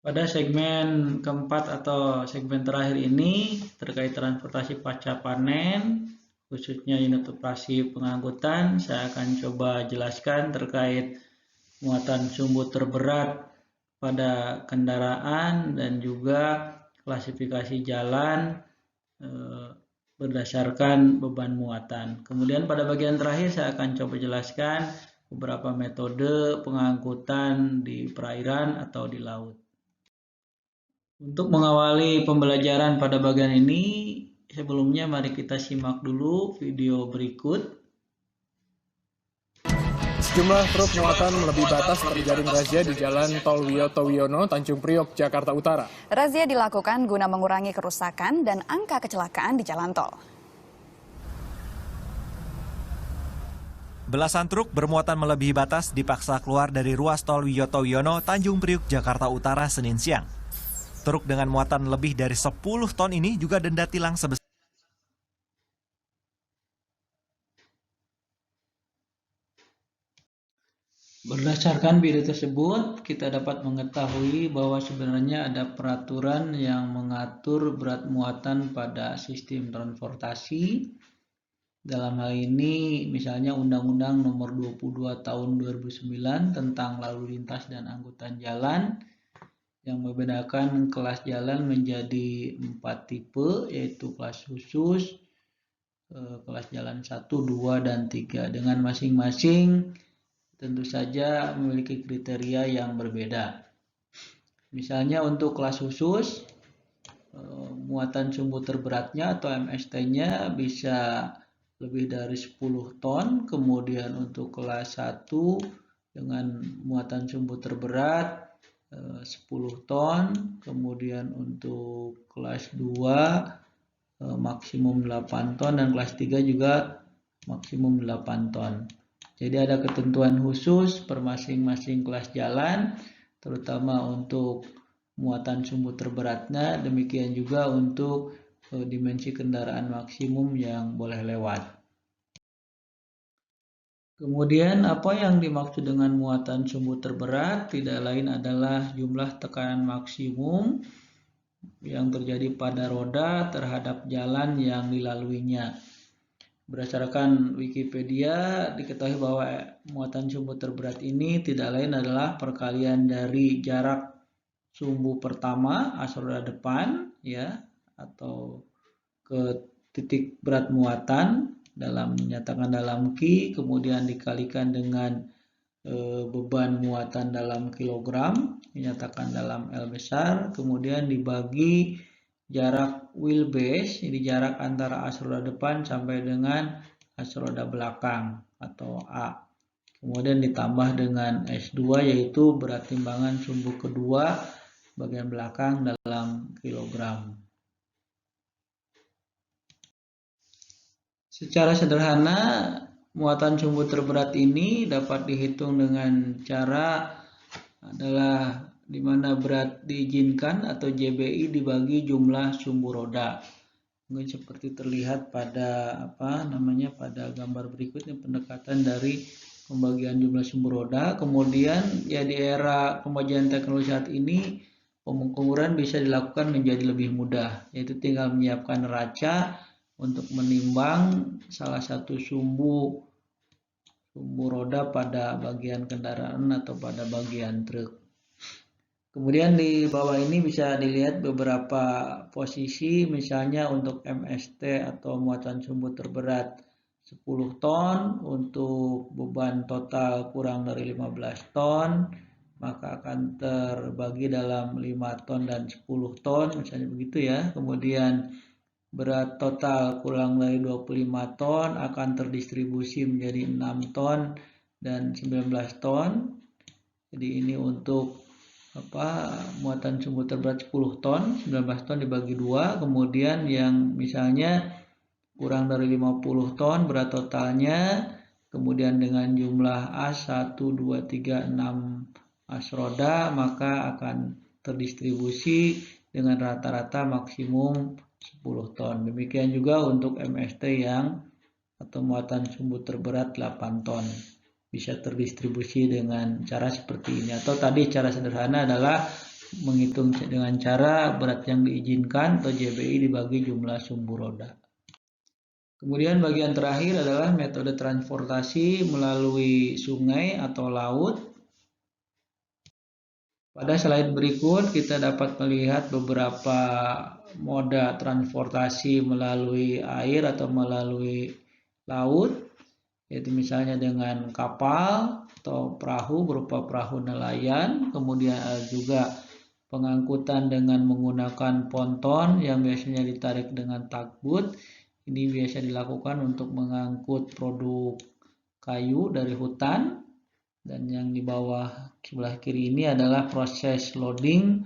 Pada segmen keempat atau segmen terakhir ini terkait transportasi pasca panen, khususnya unit operasi pengangkutan, saya akan coba jelaskan terkait muatan sumbu terberat pada kendaraan dan juga klasifikasi jalan berdasarkan beban muatan. Kemudian pada bagian terakhir saya akan coba jelaskan beberapa metode pengangkutan di perairan atau di laut. Untuk mengawali pembelajaran pada bagian ini, sebelumnya mari kita simak dulu video berikut. Sejumlah truk muatan melebihi batas terjaring razia di Jalan Tol Wiyoto Wiono, Tanjung Priok, Jakarta Utara. Razia dilakukan guna mengurangi kerusakan dan angka kecelakaan di jalan tol. Belasan truk bermuatan melebihi batas dipaksa keluar dari ruas tol Wiyoto Wiono, Tanjung Priok, Jakarta Utara, Senin siang. Truk dengan muatan lebih dari 10 ton ini juga denda tilang sebesar Berdasarkan video tersebut, kita dapat mengetahui bahwa sebenarnya ada peraturan yang mengatur berat muatan pada sistem transportasi. Dalam hal ini, misalnya Undang-Undang Nomor 22 Tahun 2009 tentang Lalu Lintas dan Angkutan Jalan, yang membedakan kelas jalan menjadi 4 tipe, yaitu kelas khusus, kelas jalan 1, 2, dan 3, dengan masing-masing tentu saja memiliki kriteria yang berbeda. Misalnya untuk kelas khusus, muatan sumbu terberatnya atau MST-nya bisa lebih dari 10 ton. Kemudian untuk kelas 1 dengan muatan sumbu terberat 10 ton. Kemudian untuk kelas 2 maksimum 8 ton dan kelas 3 juga maksimum 8 ton. Jadi ada ketentuan khusus per masing-masing kelas jalan, terutama untuk muatan sumbu terberatnya, demikian juga untuk dimensi kendaraan maksimum yang boleh lewat. Kemudian apa yang dimaksud dengan muatan sumbu terberat? Tidak lain adalah jumlah tekanan maksimum yang terjadi pada roda terhadap jalan yang dilaluinya. Berdasarkan Wikipedia, diketahui bahwa muatan sumbu terberat ini tidak lain adalah perkalian dari jarak sumbu pertama asal roda depan, ya, atau ke titik berat muatan dinyatakan dalam Ki, kemudian dikalikan dengan beban muatan dalam kilogram, dinyatakan dalam L besar, kemudian dibagi jarak wheelbase, jadi jarak antara as roda depan sampai dengan as roda belakang atau A. Kemudian ditambah dengan S2 yaitu berat timbangan sumbu kedua bagian belakang dalam kilogram. Secara sederhana, muatan sumbu terberat ini dapat dihitung dengan cara adalah di mana berat diizinkan atau JBI dibagi jumlah sumbu roda. Mungkin seperti terlihat pada pada gambar berikutnya, pendekatan dari pembagian jumlah sumbu roda. Kemudian ya di era kemajuan teknologi saat ini pengukuran bisa dilakukan menjadi lebih mudah, yaitu tinggal menyiapkan neraca untuk menimbang salah satu sumbu roda pada bagian kendaraan atau pada bagian truk. Kemudian di bawah ini bisa dilihat beberapa posisi, misalnya untuk MST atau muatan sumbu terberat 10 ton, untuk beban total kurang dari 15 ton, maka akan terbagi dalam 5 ton dan 10 ton, misalnya begitu ya. Kemudian berat total kurang dari 25 ton akan terdistribusi menjadi 6 ton dan 19 ton. Jadi ini untuk muatan sumbu terberat 10 ton, 19 ton dibagi 2, kemudian yang misalnya kurang dari 50 ton berat totalnya, kemudian dengan jumlah as 1, 2, 3, 6 as roda, maka akan terdistribusi dengan rata-rata maksimum 10 ton. Demikian juga untuk MST yang atau muatan sumbu terberat 8 ton. Bisa terdistribusi dengan cara seperti ini, atau tadi cara sederhana adalah menghitung dengan cara berat yang diizinkan atau JBI dibagi jumlah sumbu roda. Kemudian bagian terakhir adalah metode transportasi melalui sungai atau laut. Pada slide berikut kita dapat melihat beberapa moda transportasi melalui air atau melalui laut, yaitu misalnya dengan kapal atau perahu berupa perahu nelayan, kemudian ada juga pengangkutan dengan menggunakan ponton yang biasanya ditarik dengan tugboat. Ini biasa dilakukan untuk mengangkut produk kayu dari hutan. Dan yang di bawah sebelah kiri ini adalah proses loading,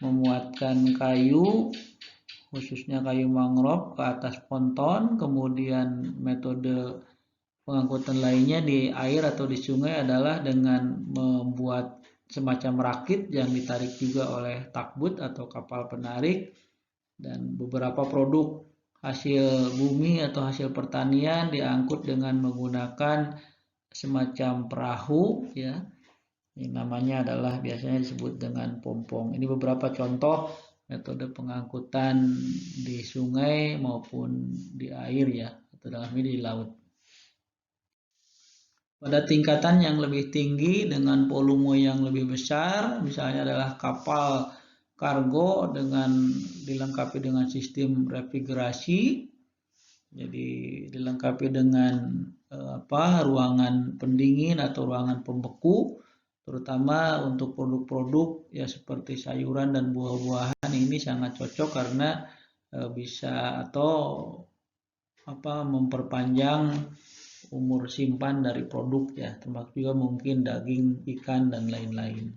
memuatkan kayu, khususnya kayu mangrove ke atas ponton. Kemudian metode pengangkutan lainnya di air atau di sungai adalah dengan membuat semacam rakit yang ditarik juga oleh tugboat atau kapal penarik. Dan beberapa produk hasil bumi atau hasil pertanian diangkut dengan menggunakan semacam perahu, ya. Ini namanya adalah biasanya disebut dengan pompong. Ini beberapa contoh metode pengangkutan di sungai maupun di air, ya, atau dalam ini di laut. Pada tingkatan yang lebih tinggi dengan volume yang lebih besar, misalnya adalah kapal kargo dengan dilengkapi dengan sistem refrigerasi. Jadi dilengkapi dengan ruangan pendingin atau ruangan pembeku, terutama untuk produk-produk ya seperti sayuran dan buah-buahan. Ini sangat cocok karena bisa memperpanjang umur simpan dari produk, ya, termasuk juga mungkin daging, ikan dan lain-lain.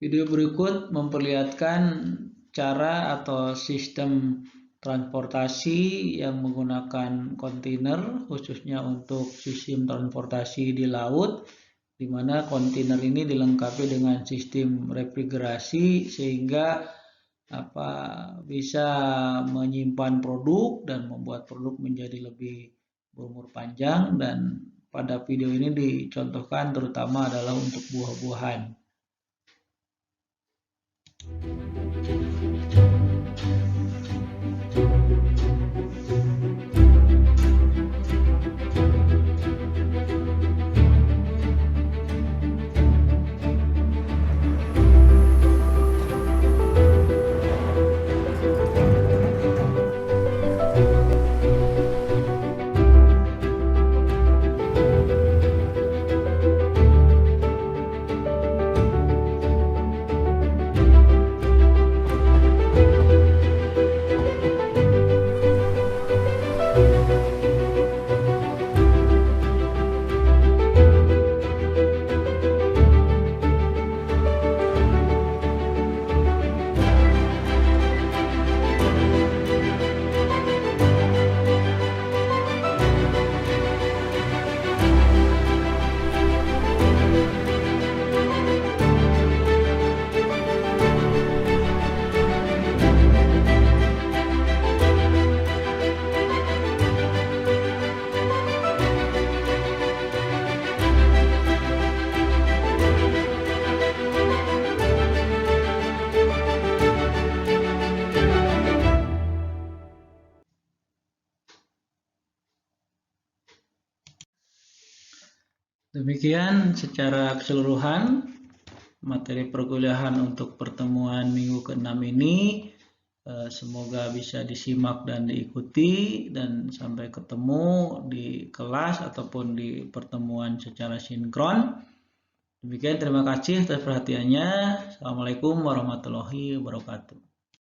Video berikut memperlihatkan cara atau sistem transportasi yang menggunakan kontainer, khususnya untuk sistem transportasi di laut, di mana kontainer ini dilengkapi dengan sistem refrigerasi sehingga bisa menyimpan produk dan membuat produk menjadi lebih berumur panjang. Dan pada video ini dicontohkan terutama adalah untuk buah-buahan. Demikian secara keseluruhan materi perkuliahan untuk pertemuan minggu ke-6 ini. Semoga bisa disimak dan diikuti, dan sampai ketemu di kelas ataupun di pertemuan secara sinkron. Demikian, terima kasih atas perhatiannya. Assalamualaikum warahmatullahi wabarakatuh.